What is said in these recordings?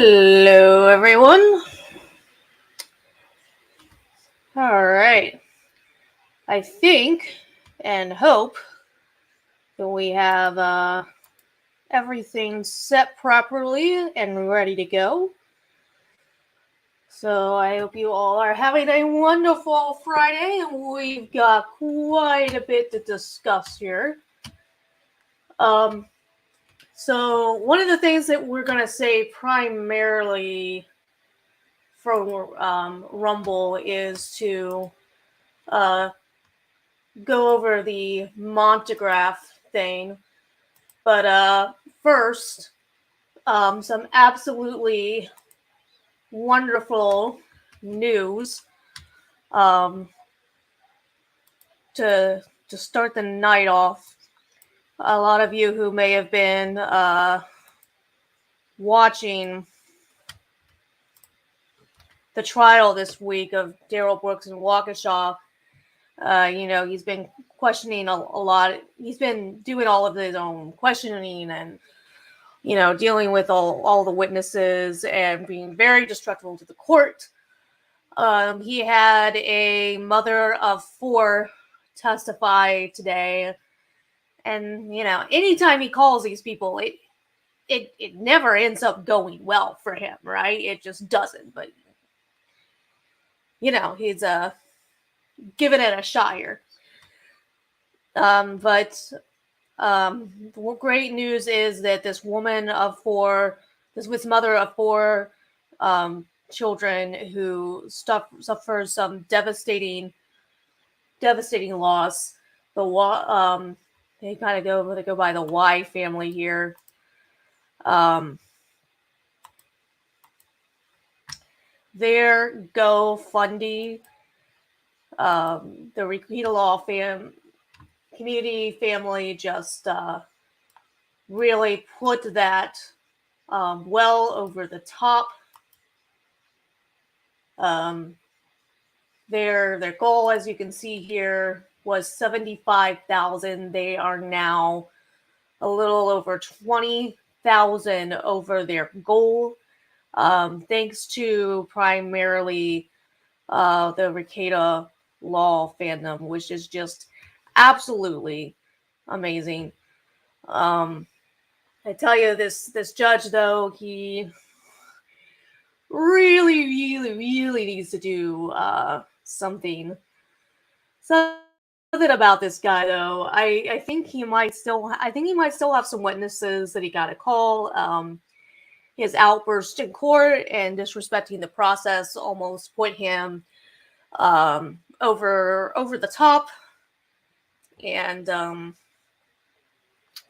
Hello, everyone. All right. I think and hope that we have everything set properly and ready to go. So I hope you all are having a wonderful Friday, and we've got quite a bit to discuss here. Um, so one of the things that we're gonna say primarily from Rumble is to uh, go over the Montegraph thing. But first, some absolutely wonderful news um, to start the night off. A lot of you who may have been watching the trial this week of Daryl Brooks and Waukesha, he's been questioning a lot. He's been doing all of his own questioning and dealing with all the witnesses and being very destructive to the court. He had a mother of 4 testify today, and anytime he calls these people, it never ends up going well for him, right? It just doesn't. But he's giving it a shot here. But great news is that this woman of 4, this mother of 4 children who suffers some devastating loss. They kind of go by the Y family here. Their GoFundMe, the Requita Law community family just really put that well over the top. Their goal, as you can see here, was 75,000. They are now a little over 20,000 over their goal, thanks to primarily the Requita Law fandom, which is just absolutely amazing. I tell you, this judge, though, he really needs to do something about this guy, though. I think he might still have some witnesses that he got to call. His outburst in court and disrespecting the process almost put him over the top. And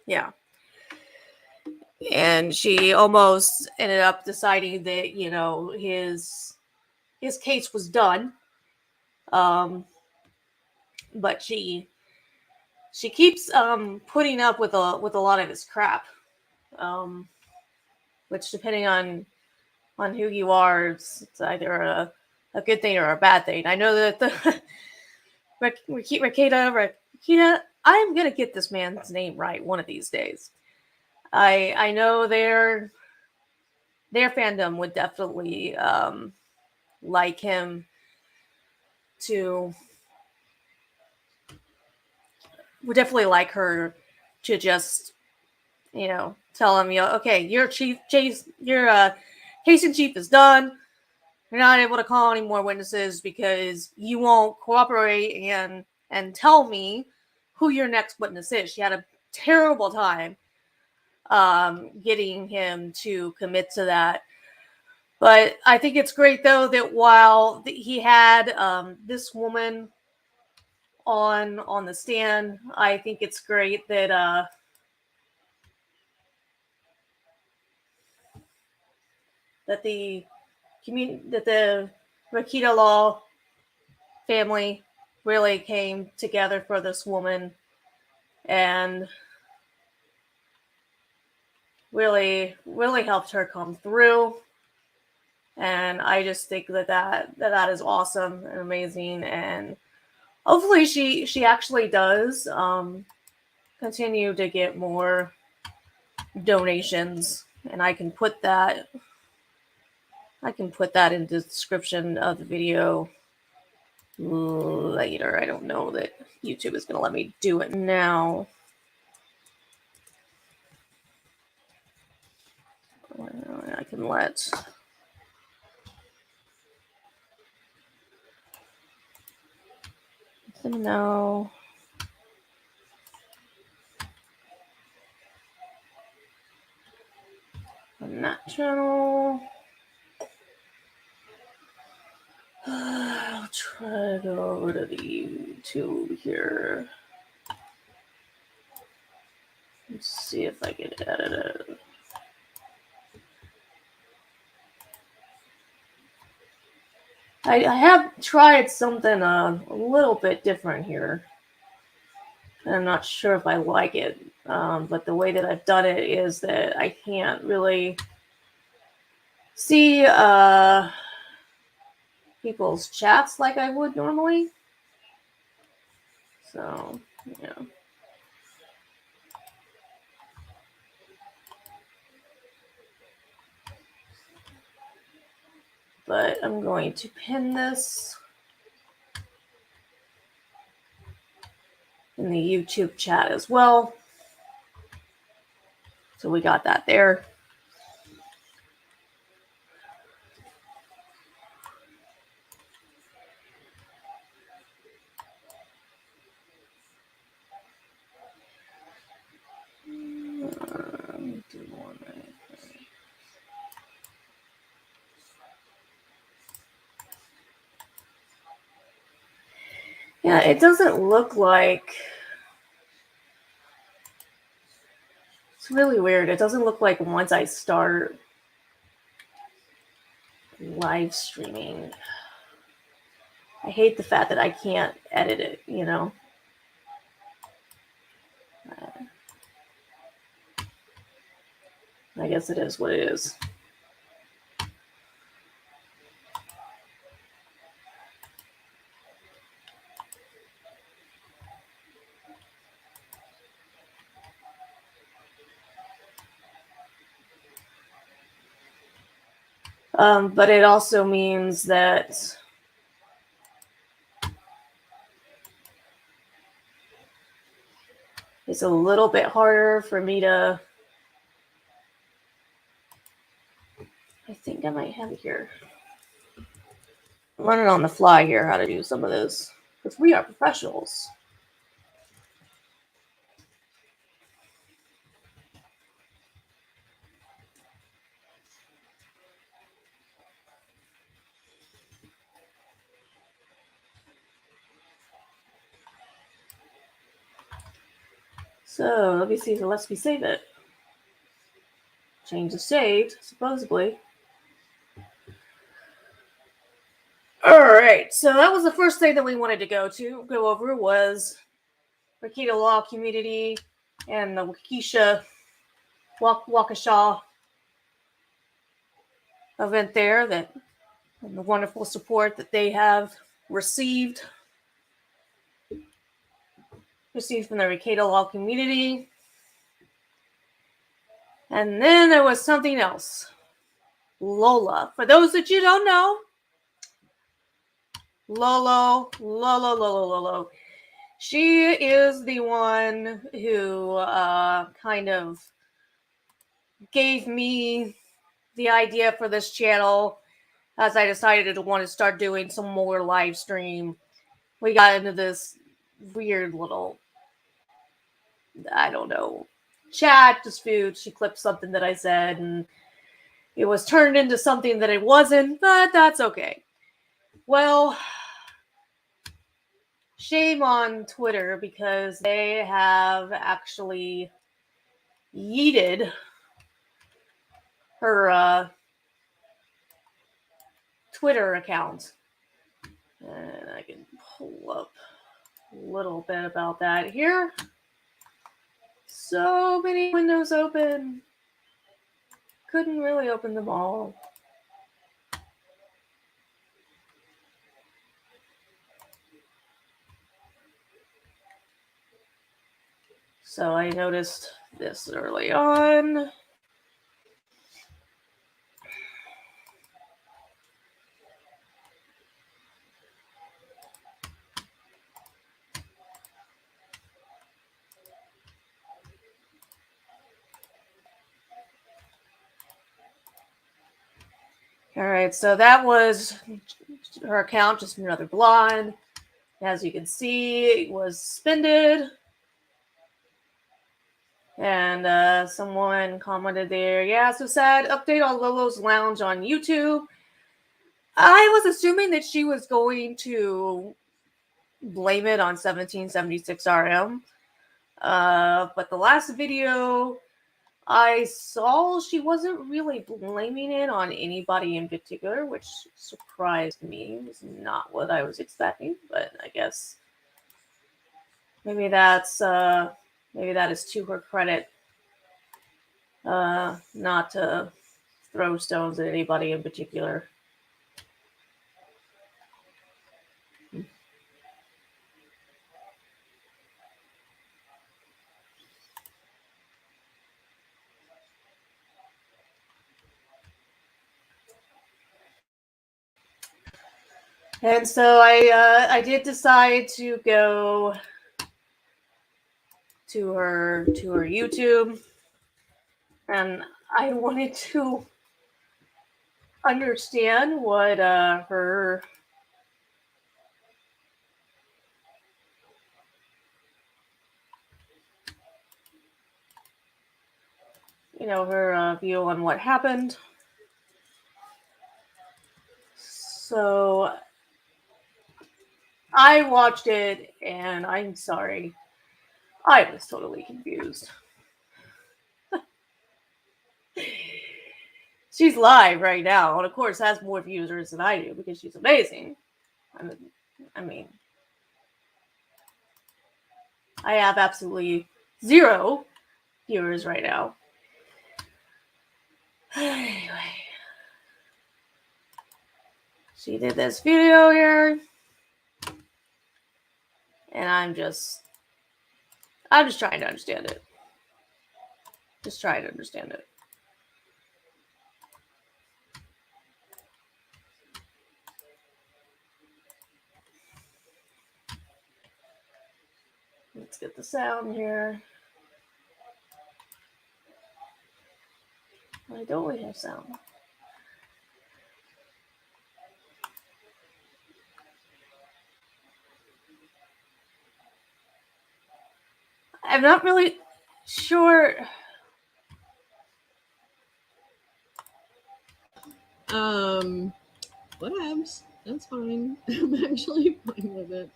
yeah. And she almost ended up deciding that, his case was done. But she keeps putting up with a lot of his crap. Which, depending on who you are, it's either a good thing or a bad thing. I know that the Requita, I'm gonna get this man's name right one of these days. I know their fandom would definitely like him to would definitely like her to just tell him, okay, your case in chief is done. You're not able to call any more witnesses because you won't cooperate and tell me who your next witness is. She had a terrible time getting him to commit to that. But I think it's great, though, that while he had this woman on the stand, I think it's great that that the Requita Law family really came together for this woman and really helped her come through. And I just think that is awesome and amazing. And hopefully she actually does continue to get more donations, and I can put that I can put that in the description of the video later. I don't know that YouTube is going to let me do it now. I can let them know. On that channel. I'll try to go over to the YouTube here. Let's see if I can edit it. I have tried something a little bit different here. I'm not sure if I like it, but the way that I've done it is that I can't really see people's chats like I would normally. So, yeah. But I'm going to pin this in the YouTube chat as well. So we got that there. Yeah, it doesn't look like... It's really weird. It doesn't look like once I start live streaming. I hate the fact that I can't edit it, you know? I guess it is what it is. But it also means that it's a little bit harder for me to... I think I might have it here. I'm learning on the fly here how to do some of this, because we are professionals. So let me see if it lets me save it. Change is saved, supposedly. All right, so that was the first thing that we wanted to go over was Waikato Law Community and the Waukesha event there, and the wonderful support that they have received from the Waikato Law Community. And then there was something else. Lola. For those that you don't know, Lolo. She is the one who kind of gave me the idea for this channel as I decided to want to start doing some more live stream. We got into this weird little, I don't know, chat dispute. She clipped something that I said and it was turned into something that it wasn't, but that's okay. Well, shame on Twitter because they have actually yeeted her Twitter account. And I can pull up a little bit about that here. So many windows open. Couldn't really open them all. So I noticed this early on. All right, so that was her account, just another blonde. As you can see, it was suspended. And someone commented there, yeah, so sad. Update on Lolo's Lounge on YouTube. I was assuming that she was going to blame it on 1776 RM. But the last video I saw, she wasn't really blaming it on anybody in particular, which surprised me. It was not what I was expecting, but I guess maybe that is to her credit. Not to throw stones at anybody in particular. And so I did decide to go to her YouTube, and I wanted to understand what her her view on what happened. So I watched it, and I'm sorry, I was totally confused. She's live right now, and of course has more viewers than I do because she's amazing. I mean, I have absolutely 0 viewers right now. Anyway, she did this video here, and I'm just trying to understand it. Just trying to understand it. Let's get the sound here. Why don't we have sound? I'm not really sure. Whatevs. That's fine. I'm actually fine with it.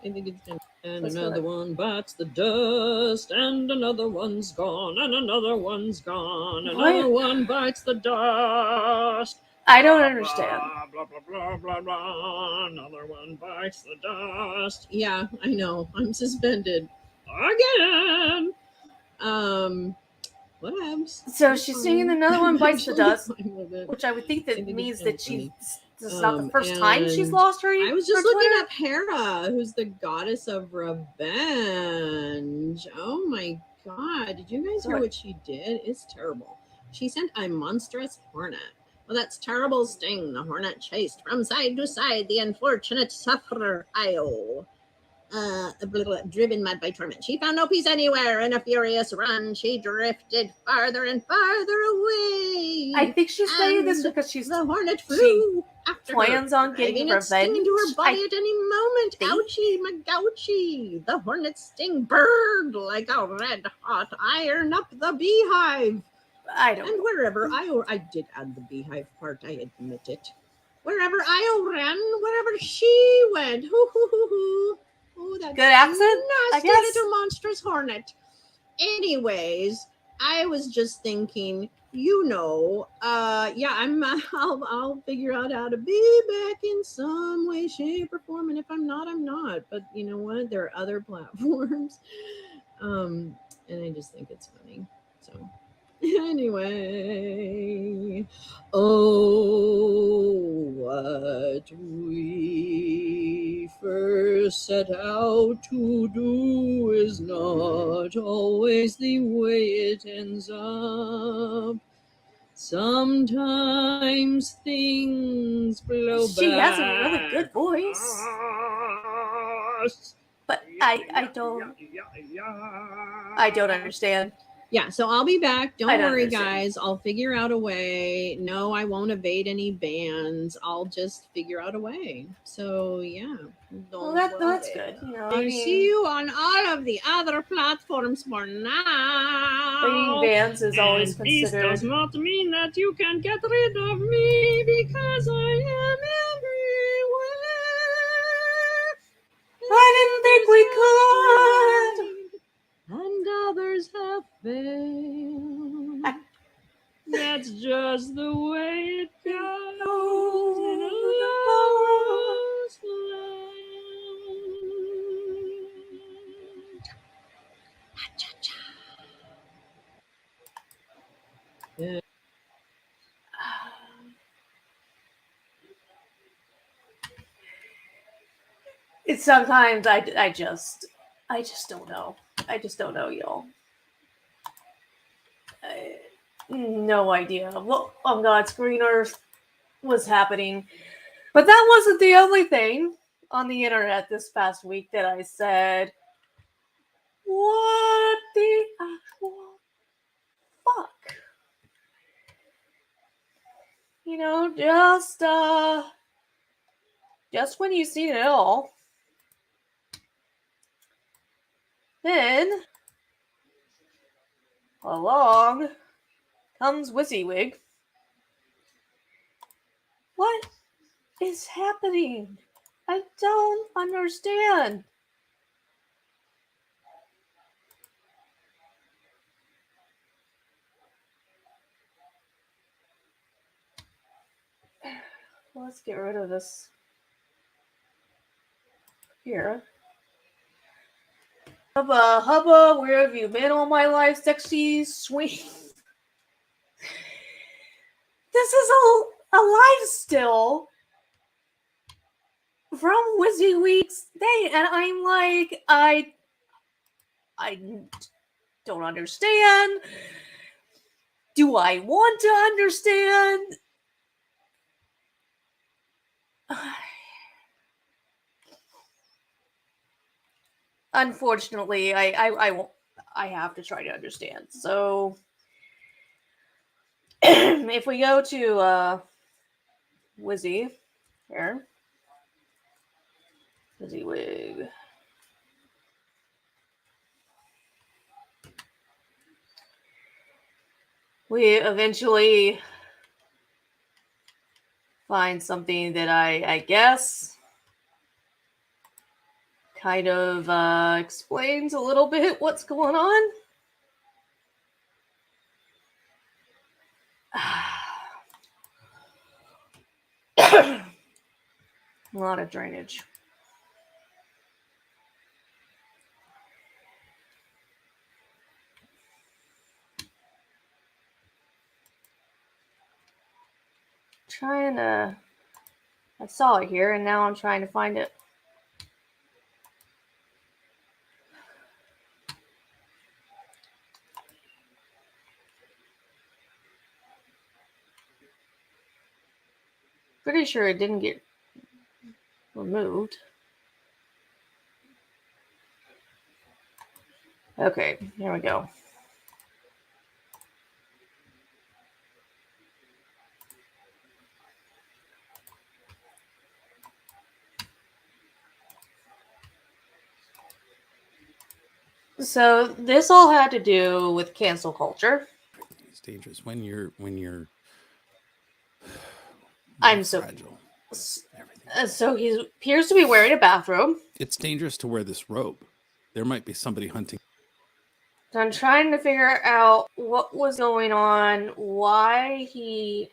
I think it's gonna. And Let's another one bites the dust, and another one's gone, and another one's gone, another one bites the dust. I don't understand. Blah, blah, blah, blah, blah. Another one bites the dust. Yeah, I know. I'm suspended. Again. Whatevs. So she's singing another one bites the dust, which I would think that means that this is not the first time she's lost her. I was just looking up Hera, who's the goddess of revenge. Oh my god! Did you guys hear what she did? It's terrible. She sent a monstrous hornet. Well, that's terrible sting. The hornet chased from side to side the unfortunate sufferer Io. Driven mad by torment. She found no peace anywhere. In a furious run, she drifted farther and farther away. I think she's saying this because the hornet flew after plans on getting revenge into her body at any moment. Ouchie McGouchie. The hornet sting burned like a red-hot iron up the beehive. And wherever I did add the beehive part, I admit it. Wherever Io ran, wherever she went. Hoo hoo hoo hoo. Oh, that's good accent. Nasty little monstrous hornet. Anyways, I was just thinking, I'll figure out how to be back in some way, shape, or form. And if I'm not, I'm not. But you know what? There are other platforms. And I just think it's funny. So anyway, what we first set out to do is not always the way it ends up. Sometimes things blow back. She has a really good voice. But I don't understand. Yeah, so I'll be back. I Don't don't worry, understand. guys. I'll figure out a way. No, I won't evade any bans. I'll just figure out a way. So yeah, Well, don't that's worry. good. You know, I see you on all of the other platforms for being now. bans is always And this does considered. not mean that you can get rid of me because I am everywhere. I didn't think we could. And others have failed. That's just the way it goes in a lost land. It's sometimes I just don't know. I just don't know, y'all. No idea what on God's green earth was happening. But that wasn't the only thing on the internet this past week that I said, what the actual fuck? You know, just when you see it all, then along comes WYSIWYG. What is happening? I don't understand. Let's get rid of this here. Hubba, hubba, where have you been all my life, sexy swing? This is a live still from WYSIWYG's day, and I'm like, I don't understand. Do I want to understand? Unfortunately, I won't. I have to try to understand. So, if we go to Wizzy here, WYSIWYG. We eventually find something that I guess kind of explains a little bit what's going on. A lot of drainage. Trying to. I saw it here, and now I'm trying to find it. Pretty sure it didn't get removed. Okay, here we go. So this all had to do with cancel culture. It's dangerous when you're I'm so fragile. So he appears to be wearing a bathrobe. It's dangerous to wear this robe. There might be somebody hunting. So I'm trying to figure out what was going on, why he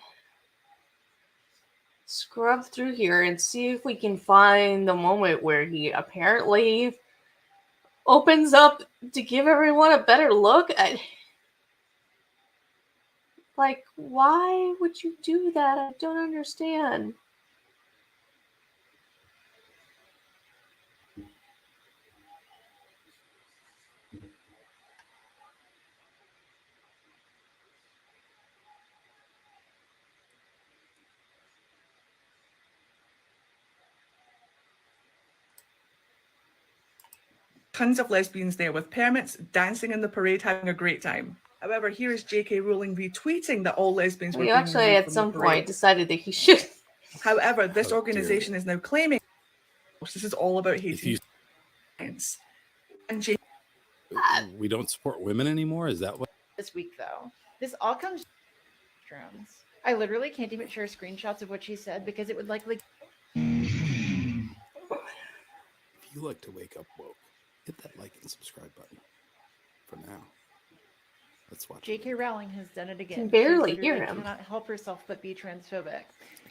scrubbed through here, and see if we can find the moment where he apparently opens up to give everyone a better look at. Like, why would you do that? I don't understand. tons of lesbians there with permits, dancing in the parade, having a great time. However, here is J.K. Rowling retweeting that all lesbians were We being actually, removed at from some the parade. point, decided that he should. However, this How organization dare is now claiming this is all about If hating you, science. And J.K. we don't support women anymore. Is that what? This week, though, this all comes from drones. I literally can't even share screenshots of what she said because it would likely. If you like to wake up woke, hit that like and subscribe button. For now, let's watch. J.K. Rowling has done it again. Can barely She hear literally him. cannot help herself but be transphobic.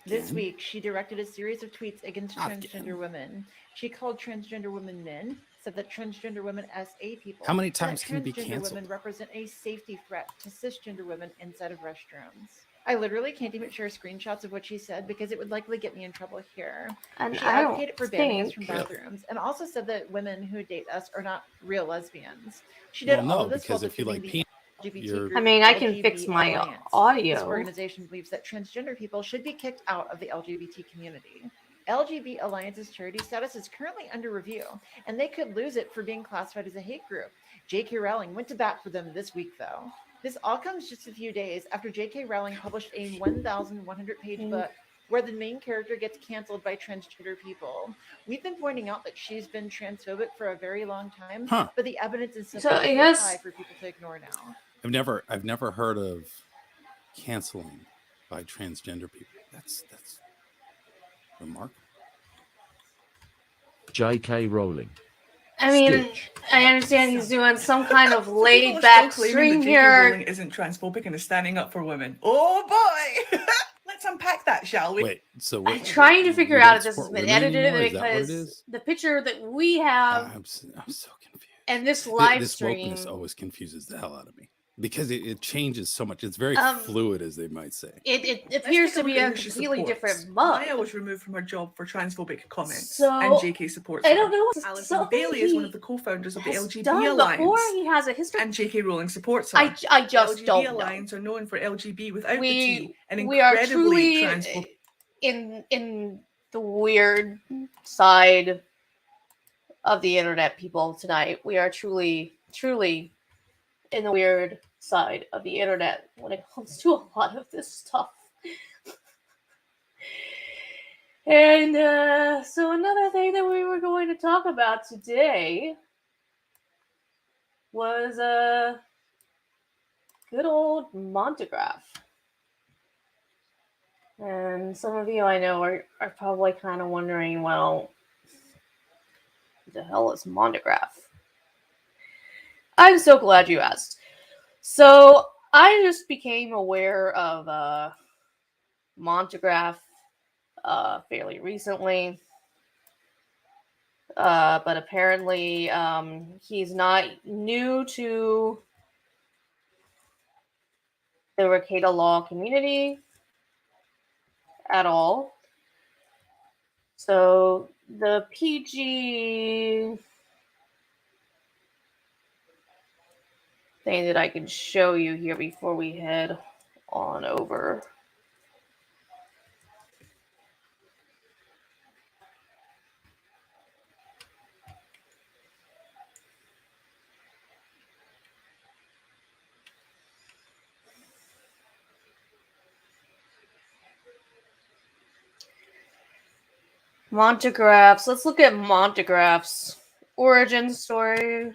This Again? week, she directed a series of tweets against Not transgender again. women. She called transgender women men, said that transgender women SA people. How many and times that can it be transgender canceled? women represent a safety threat to cisgender women inside of restrooms. I literally can't even share screenshots of what she said because it would likely get me in trouble here. And She I don't advocated for banning us from think. bathrooms and also said that women who date us are not real lesbians. She did Well, all no, of this while because if you like defending the peanut, LGBT you're. group I mean, I can fix LGB my Alliance. This audio. organization believes that transgender people should be kicked out of the LGBT community. LGB Alliance's charity status is currently under review, and they could lose it for being classified as a hate group. J.K. Rowling went to bat for them this week, though. This all comes just a few days after J.K. Rowling published a 1,100-page book where the main character gets canceled by transgender people. We've been pointing out that she's been transphobic for a very long time, Huh. but the evidence is So simply I too guess- high for people to ignore now. I've never heard of canceling by transgender people. That's remarkable. J.K. Rowling. I mean, Stitch. I understand he's doing some kind of People are laid still back claiming stream that J.K. Rowling here. isn't transphobic and is standing up for women. Oh boy! Let's unpack that, shall we? Wait, so I'm what, trying to figure we out don't if this has support been women edited anymore? Is that what it because is? the picture that we have I'm so confused. and this live This stream. wokeness always confuses the hell out of me because it changes so much. It's very Um, fluid, as they might say. It Let's appears take a to be look at a who she completely supports. different mug. Maya was removed from her job for transphobic comments, So, and J.K. supports I her. don't know. Alison Something Bailey is one he of the co-founders of the has LGBT done Alliance, before. He has a history. and J.K. Rowling supports her. I just the don't LGBT know. Alliance are known for LGBT without the T, and we are incredibly truly transphobic. in the weird side of the internet, people. Tonight, we are truly in the weird side of the internet when it comes to a lot of this stuff. And so another thing that we were going to talk about today was good old Montegraph. And some of you I know are probably kind of wondering, well, what the hell is Montegraph? I'm so glad you asked. So I just became aware of Montegraph fairly recently. But apparently he's not new to the Rekieta law community at all. So the PG thing that I can show you here before we head on over. Montegraph's. Let's look at Montegraph's origin story.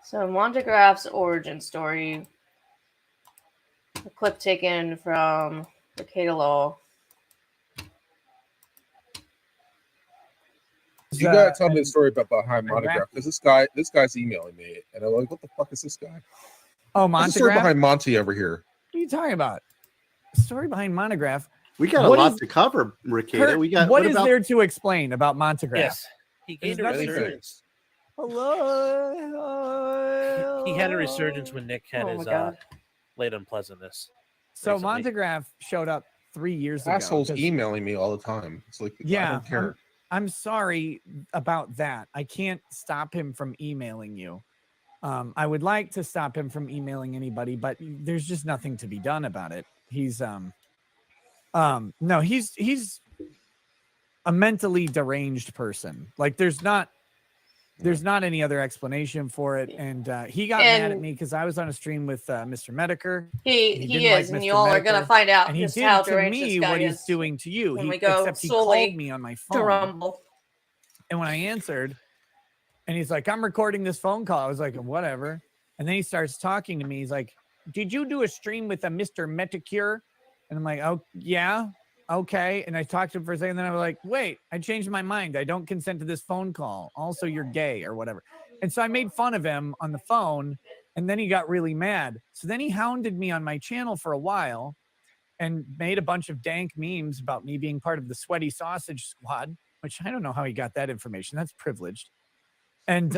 So Montegraph's origin story. A clip taken from the Rekieta law. You gotta tell me the story about behind Montegraph because this guy's emailing me, and I'm like, what the fuck is this guy? Oh, What's the story Montegraph? behind Monty over here? What are you talking about? Story behind Montegraph. We got a What lot is- to cover, Rekieta. Kurt, We got what is about there to explain about Montegraph? Yes, he gained a There's nothing- resurgence. Hello. He had a resurgence when Nick had Oh my his God. late unpleasantness. So recently. Montegraph showed up 3 years ago. Assholes 'cause- emailing me all the time. It's like, I Yeah, don't care. I'm sorry about that. I can't stop him from emailing you. I would like to stop him from emailing anybody, but there's just nothing to be done about it. He's No, he's a mentally deranged person. Like there's not any other explanation for it. And he got mad at me because I was on a stream with Mr. Mediker. He is, and you all are gonna find out and he just did how to deranged me this guy what he's is doing to you. when we go Except he solely called me on my to phone. Rumble. And when I answered, and he's like, I'm recording this phone call. I was like, whatever. And then he starts talking to me. He's like, did you do a stream with a Mr. Metacure? And I'm like, oh, yeah. Okay. And I talked to him for a second. Then I was like, wait, I changed my mind. I don't consent to this phone call. Also, you're gay or whatever. And so I made fun of him on the phone. And then he got really mad. So then he hounded me on my channel for a while and made a bunch of dank memes about me being part of the Sweaty Sausage Squad, which I don't know how he got that information. That's privileged. And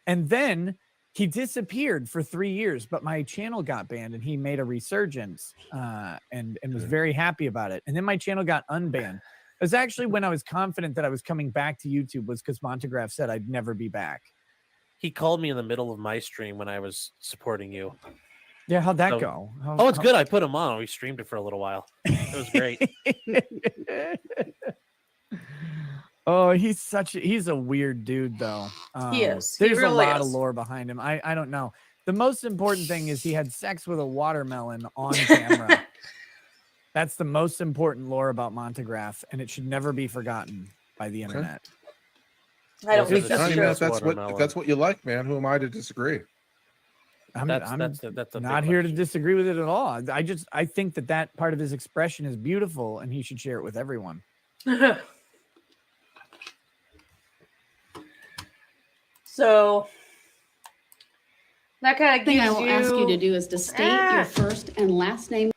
then he disappeared for 3 years, but my channel got banned and he made a resurgence and was very happy about it. And then my channel got unbanned. It was actually when I was confident that I was coming back to YouTube was because Montegraph said I'd never be back. He called me in the middle of my stream when I was supporting you. Yeah, how'd that So- go? It's good. I put him on. We streamed it for a little while. It was great. Oh, he's a weird dude though. He is. He There's really a lot of is. lore behind him. I don't know. The most important thing is he had sex with a watermelon on camera. That's the most important lore about Montegraph, and it should never be forgotten by the internet. I don't think It's that's I mean, true. that's what you like, man. Who am I to disagree? I'm That's a not big here to question. disagree with it at all. I think that part of his expression is beautiful, and he should share it with everyone. So that kind of thing gives I will ask you to do is to state your first and last name.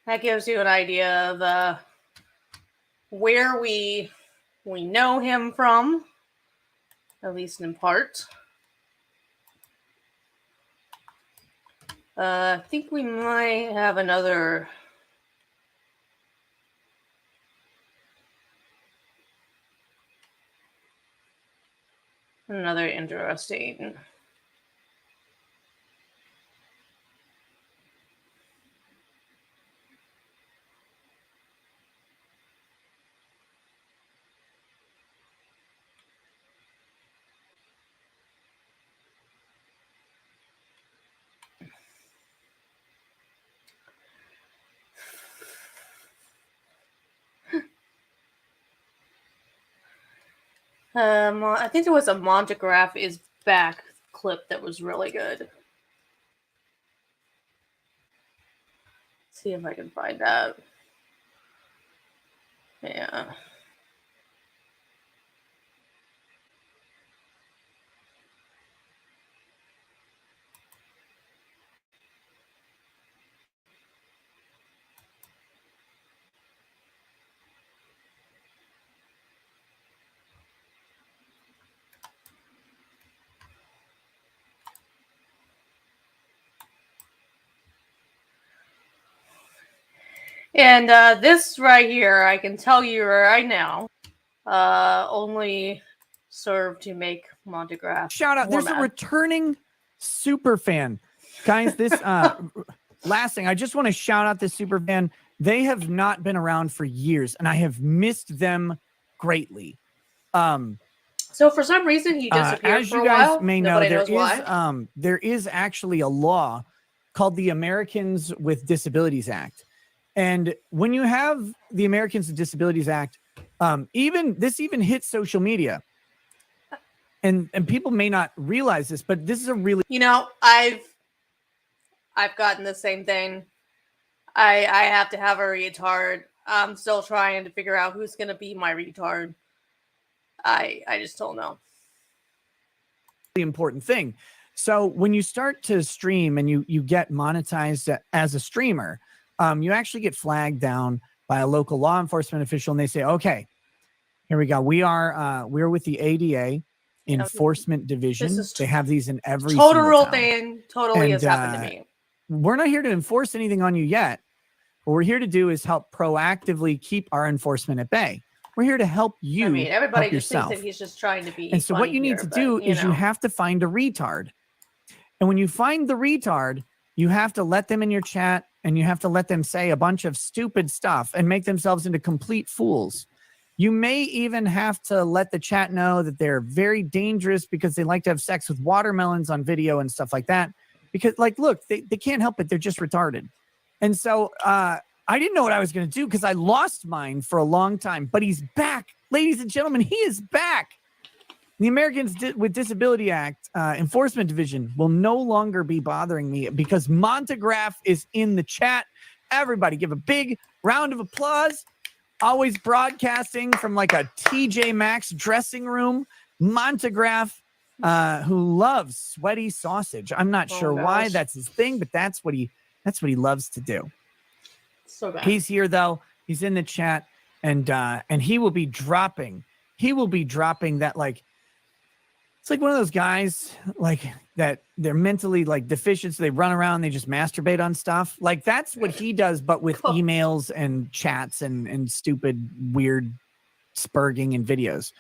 That gives you an idea of where we know him from, at least in part. I think we might have another. Another interesting. I think there was a Montegraph is back clip that was really good. Let's see if I can find that. Yeah. And this right here, I can tell you right now, only served to make Montegraph. Shout out! more There's a mad. returning super fan, guys. This last thing, I just want to shout out this super fan. They have not been around for years, and I have missed them greatly. So for some reason, he disappeared as for you a guys while. may know, Nobody there knows why. is there is actually a law called the Americans with Disabilities Act. And when you have the Americans with Disabilities Act, even hits social media. And people may not realize this, but this is a really I've gotten the same thing. I have to have a retard. I'm still trying to figure out who's gonna be my retard. I just don't know. important thing. So when you start to stream and you get monetized as a streamer, you actually get flagged down by a local law enforcement official, and they say, "Okay, here we go. We're with the ADA Enforcement Division. They have these in every total single real town. thing. Totally has happened to me. We're not here to enforce anything on you yet. What we're here to do is help proactively keep our enforcement at bay. We're here to help you. I mean, everybody help just yourself. thinks that he's just trying to be. And so what funny you need here, to do but, is you have to find a retard. And when you find the retard, you have to let them in your chat and you have to let them say a bunch of stupid stuff and make themselves into complete fools. You may even have to let the chat know that they're very dangerous because they like to have sex with watermelons on video and stuff like that. Because, like, look, they can't help it. They're just retarded. And so I didn't know what I was going to do because I lost mine for a long time. But he's back. Ladies and gentlemen, he is back. The Americans with Disability Act Enforcement Division will no longer be bothering me because Montegraph is in the chat. Everybody give a big round of applause. Always broadcasting from like a TJ Maxx dressing room. Montegraph, who loves sweaty sausage. I'm not sure why that's his thing, but that's what he loves to do. So bad. He's here though. He's in the chat, and he will be dropping. He will be dropping that, like, it's like one of those guys like that. They're mentally like deficient, so they run around, they just masturbate on stuff. Like that's what he does, but with emails and chats and stupid weird spurging and videos.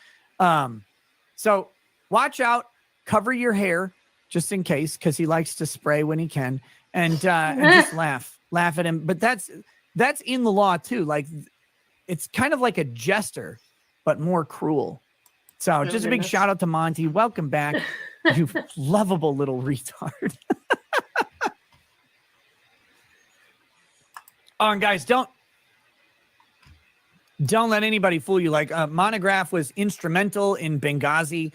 So watch out, cover your hair just in case, because he likes to spray when he can, and just laugh at him. But that's in the law too. Like it's kind of like a jester, but more cruel. So just a big shout out to Monty. Welcome back, you lovable little retard. Oh, and guys, don't let anybody fool you. Like Monograph was instrumental in Benghazi.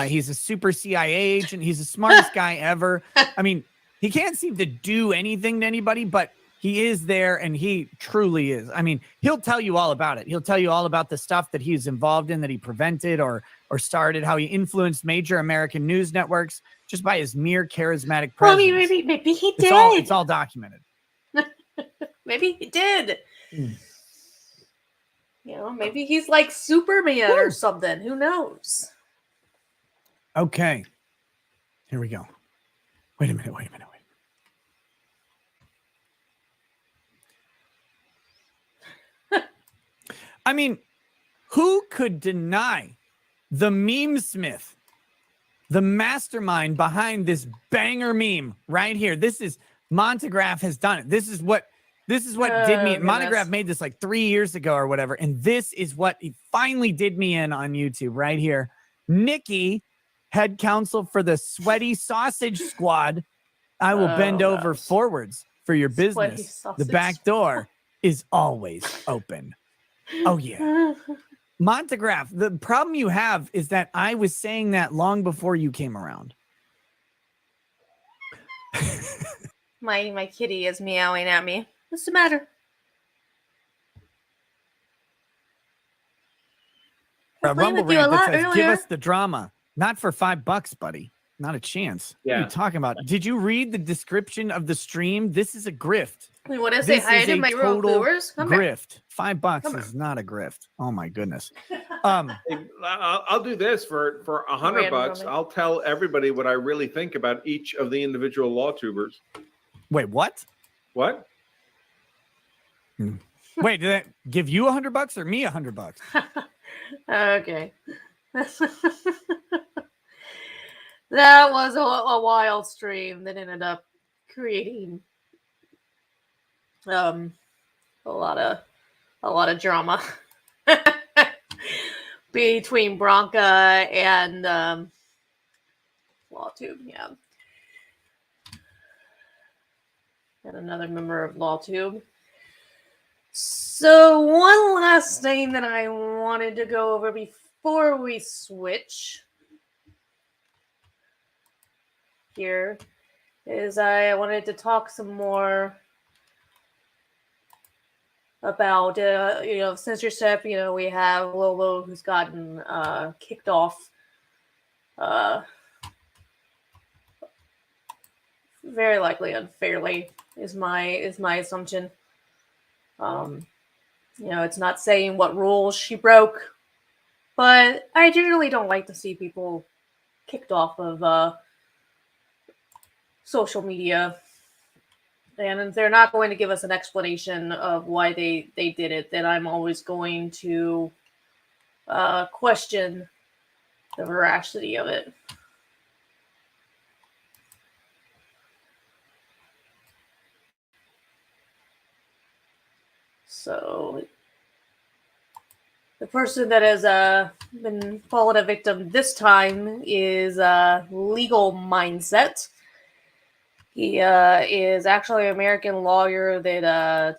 He's a super CIA agent. He's the smartest guy ever. I mean, he can't seem to do anything to anybody, but he is there, and he truly is. I mean, he'll tell you all about it. He'll tell you all about the stuff that he's involved in, that he prevented or started, how he influenced major American news networks just by his mere charismatic presence. Well, maybe he did. It's all documented. Maybe he did. You know, maybe he's like Superman or something. Who knows? Okay. Here we go. Wait a minute. I mean, who could deny the meme smith, the mastermind behind this banger meme right here? This is Montegraph has done it. This is what did me. Montegraph made this like 3 years ago or whatever, and this is what he finally did me in on YouTube right here. Nikki, head counsel for the Sweaty Sausage Squad. I will bend over forwards for your business. The back door is always open. Oh, yeah. Montegraph, the problem you have is that I was saying that long before you came around. My kitty is meowing at me. What's the matter? Rumble rant that says, give us the drama. Not for $5, buddy. Not a chance. Yeah. What are you talking about? Did you read the description of the stream? This is a grift. Wait, what is it? Hi to my real viewers. Grift. $5 is not a grift. Oh my goodness. I'll do this for $100. I'll tell everybody what I really think about each of the individual law tubers. Wait, what? What? Wait, did that give you $100 or me $100? Okay. That was a wild stream that ended up creating a lot of drama between Bronca and LawTube, yeah. And another member of LawTube. So one last thing that I wanted to go over before we switch here is I wanted to talk some more about censorship. We have Lobo, who's gotten kicked off very likely unfairly is my assumption. It's not saying what rules she broke, but I generally don't like to see people kicked off of social media. And if they're not going to give us an explanation of why they did it, then I'm always going to question the veracity of it. So the person that has been fallen a victim this time is Legal Mindset. He is actually an American lawyer that I'm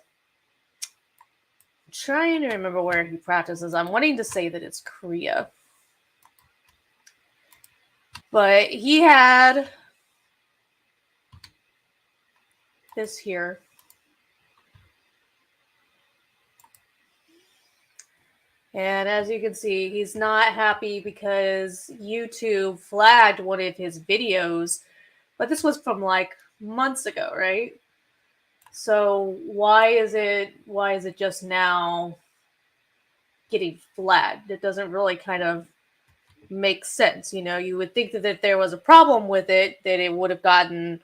trying to remember where he practices. I'm wanting to say that it's Korea. But he had this here. And as you can see, he's not happy because YouTube flagged one of his videos. But this was from like months ago, right? So why is it just now getting flagged? It doesn't really kind of make sense. You know, you would think that if there was a problem with it, that it would have gotten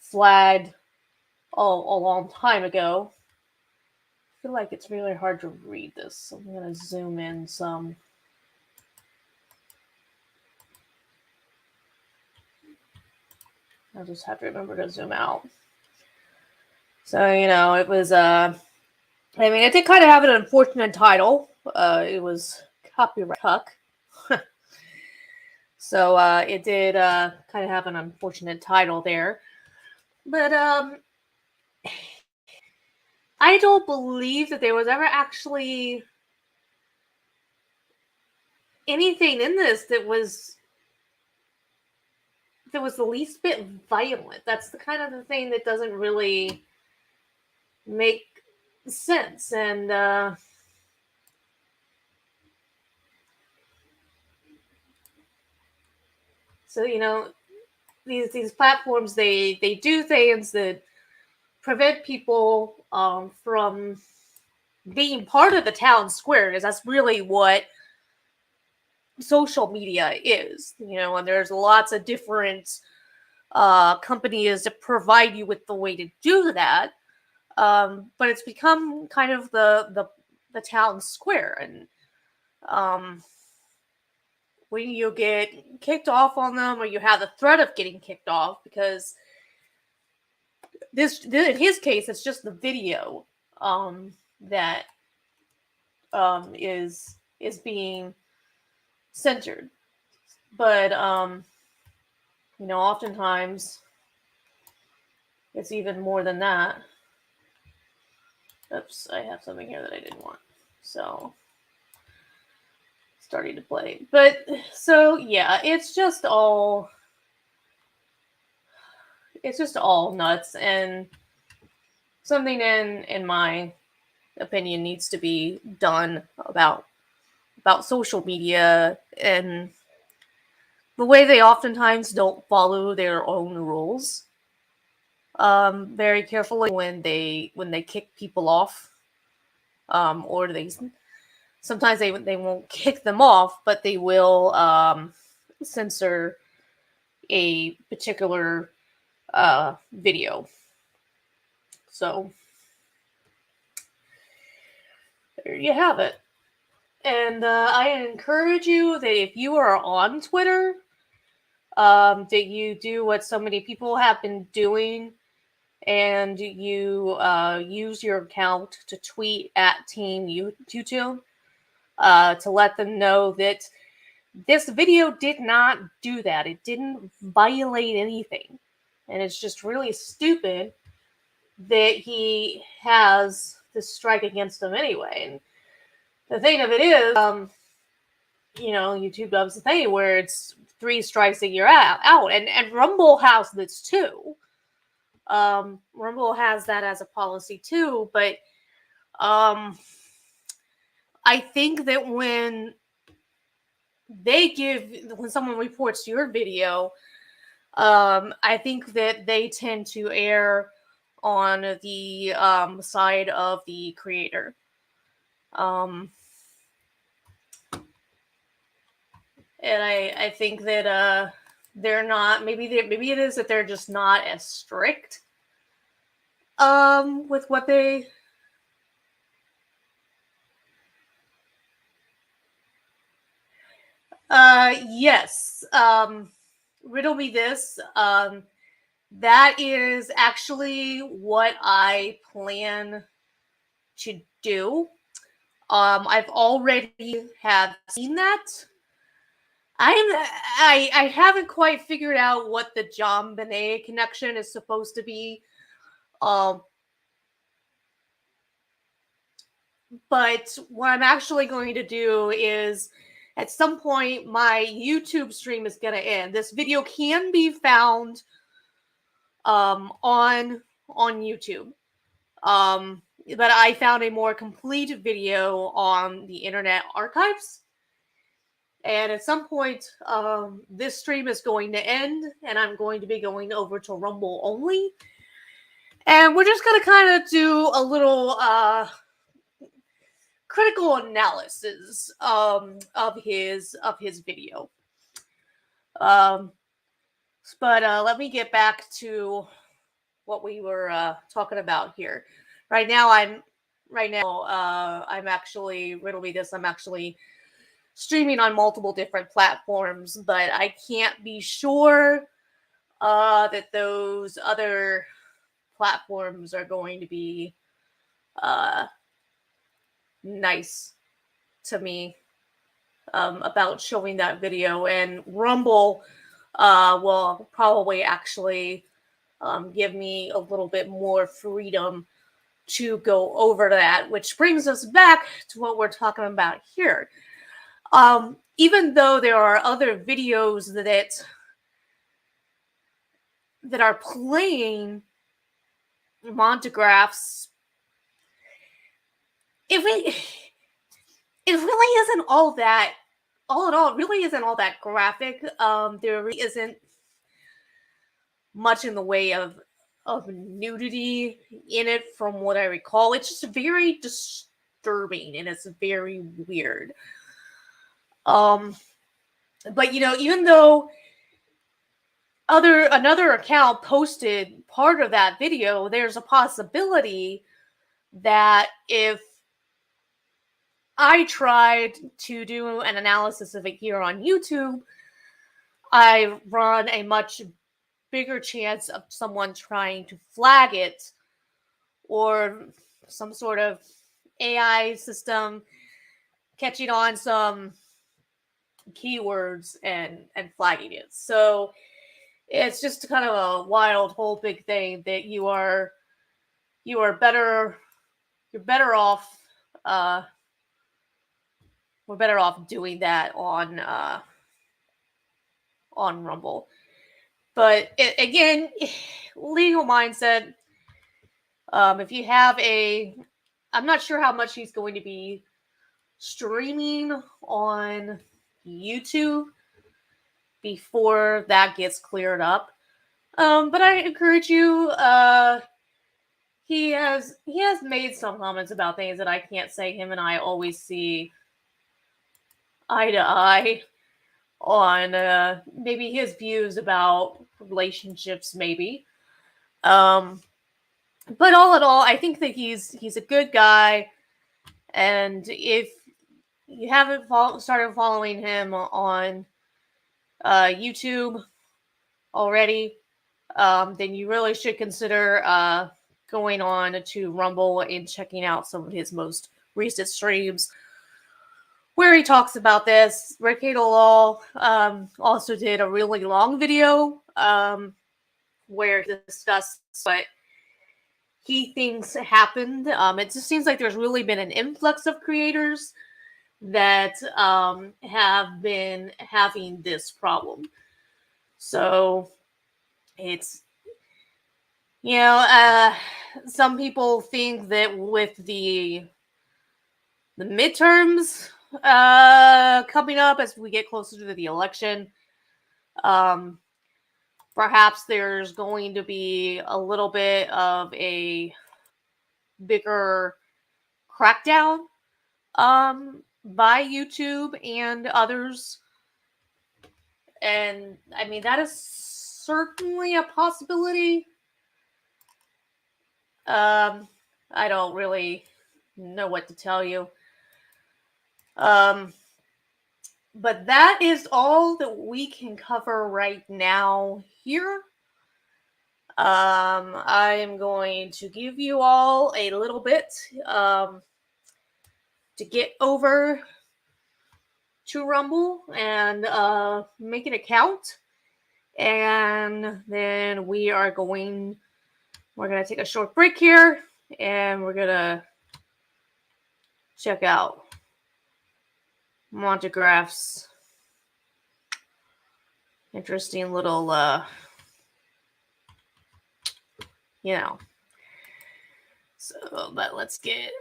flagged a long time ago. I feel like it's really hard to read this. So I'm going to zoom in some. I'll just have to remember to zoom out. So, you know, it was, I mean, it did kind of have an unfortunate title. It was copyright cuck. So, it did kind of have an unfortunate title there. But, I don't believe that there was ever actually anything in this that was the least bit violent. That's the kind of the thing that doesn't really make sense. And so, you know, these platforms, they do things that prevent people from being part of the town square, because that's really what social media is, you know. And there's lots of different companies that provide you with the way to do that, but it's become kind of the town square. And when you get kicked off on them, or you have the threat of getting kicked off, because this in his case, it's just the video that is being censored. But you know, oftentimes it's even more than that. Oops, I have something here that I didn't want. So starting to play. But so yeah, it's just all nuts, and something in my opinion needs to be done about social media and the way they oftentimes don't follow their own rules very carefully when they kick people off, or they sometimes they won't kick them off, but they will censor a particular video. So there you have it. And I encourage you that if you are on Twitter, that you do what so many people have been doing, and you use your account to tweet at Team YouTube to let them know that this video did not do that. It didn't violate anything. And it's just really stupid that he has this strike against him anyway. And the thing of it is, you know, YouTube does the thing where it's 3 strikes and you're out. And Rumble has this too. Rumble has that as a policy too. But I think that when someone reports your video, I think that they tend to err on the side of the creator. And I think that they're not, maybe it is that they're just not as strict with what they yes. Riddle me this. That is actually what I plan to do. I've already have seen that. I haven't quite figured out what the John Bonet connection is supposed to be. But what I'm actually going to do is, at some point, my YouTube stream is going to end. This video can be found on YouTube. But I found a more complete video on the Internet Archives. And at some point, this stream is going to end, and I'm going to be going over to Rumble only. And we're just going to kind of do a little critical analysis of his video. But let me get back to what we were talking about here. Right now, I'm actually, riddle me this, I'm actually streaming on multiple different platforms, but I can't be sure that those other platforms are going to be nice to me about showing that video. And Rumble will probably actually give me a little bit more freedom to go over that, which brings us back to what we're talking about here. Even though there are other videos that are playing montagraphs, it really isn't all that, all in all, it really isn't all that graphic. There really isn't much in the way of nudity in it from what I recall. It's just very disturbing and it's very weird. But even though another account posted part of that video, there's a possibility that if I tried to do an analysis of it here on YouTube, I run a much bigger chance of someone trying to flag it, or some sort of AI system catching on some keywords and flagging it. So it's just kind of a wild whole big thing that you're better off we're better off doing that on Rumble. But again, legal mindset. If you have I'm not sure how much he's going to be streaming on YouTube before that gets cleared up. But I encourage you. He has made some comments about things that I can't say him and I always see eye to eye on. Maybe his views about relationships, maybe. But all in all, I think that he's a good guy, and if you haven't started following him on YouTube already, then you really should consider going on to Rumble and checking out some of his most recent streams where he talks about this. Rick Law also did a really long video where he discussed what he thinks happened. It just seems like there's really been an influx of creators that have been having this problem. So it's, some people think that with the midterms coming up as we get closer to the election, perhaps there's going to be a little bit of a bigger crackdown by YouTube and others. And I mean, that is certainly a possibility. I don't really know what to tell you. But that is all that we can cover right now here. I am going to give you all a little bit to get over to Rumble and make an account. And then we're going to take a short break here, and we're going to check out Montegraph's interesting little, So, but let's get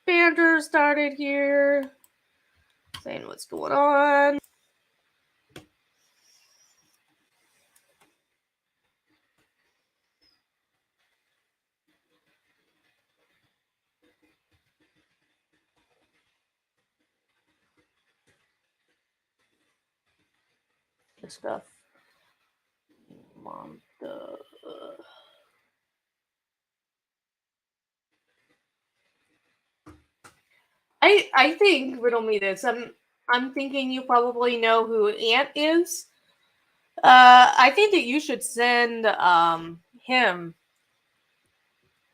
banter started here. Saying what's going on. Stuff. I think riddle me this. I'm thinking you probably know who Ant is. I think that you should send him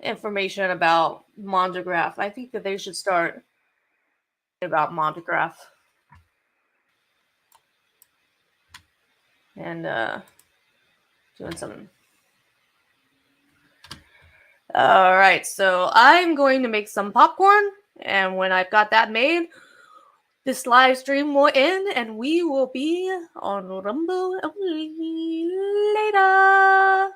information about Montegraph. I think that they should start about Montegraph. And doing something. All right, so I'm going to make some popcorn, and when I've got that made, this live stream will end, and we will be on Rumble later.